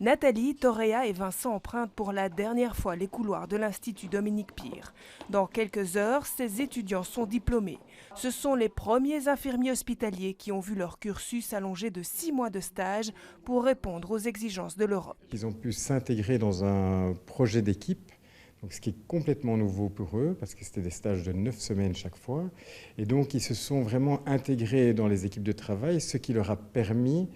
Nathalie, Toréa et Vincent empruntent pour la dernière fois les couloirs de l'Institut Dominique Pire. Dans quelques heures, ces étudiants sont diplômés. Ce sont les premiers infirmiers hospitaliers qui ont vu leur cursus allongé de 6 mois de stage pour répondre aux exigences de l'Europe. Ils ont pu s'intégrer dans un projet d'équipe, donc ce qui est complètement nouveau pour eux, parce que c'était des stages de 9 semaines chaque fois. Et donc ils se sont vraiment intégrés dans les équipes de travail, ce qui leur a permis,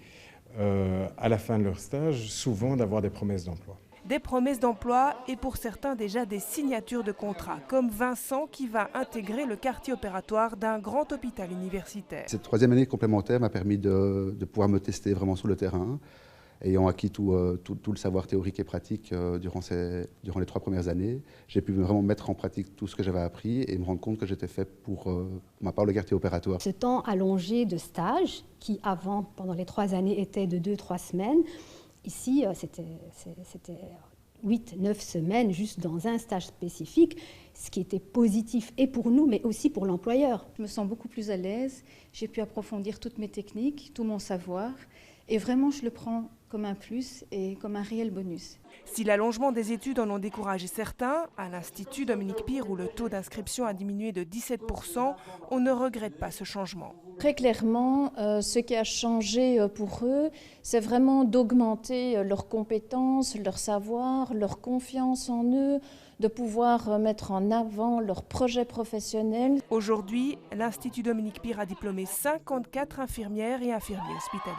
à la fin de leur stage, souvent d'avoir des promesses d'emploi. Des promesses d'emploi et pour certains déjà des signatures de contrat, comme Vincent qui va intégrer le quartier opératoire d'un grand hôpital universitaire. Cette troisième année complémentaire m'a permis de pouvoir me tester vraiment sur le terrain, ayant acquis tout le savoir théorique et pratique durant les 3 premières années. J'ai pu vraiment mettre en pratique tout ce que j'avais appris et me rendre compte que j'étais fait pour ma part le quartier opératoire. Ce temps allongé de stage, qui avant, pendant les 3 années, était de 2-3 semaines, ici c'était 8-9 semaines juste dans un stage spécifique, ce qui était positif et pour nous, mais aussi pour l'employeur. Je me sens beaucoup plus à l'aise, j'ai pu approfondir toutes mes techniques, tout mon savoir, et vraiment je le prends comme un plus et comme un réel bonus. Si l'allongement des études en ont découragé certains, à l'Institut Dominique Pire où le taux d'inscription a diminué de 17%, on ne regrette pas ce changement. Très clairement, ce qui a changé pour eux, c'est vraiment d'augmenter leurs compétences, leur savoir, leur confiance en eux, de pouvoir mettre en avant leurs projets professionnels. Aujourd'hui, l'Institut Dominique Pire a diplômé 54 infirmières et infirmiers hospitaliers.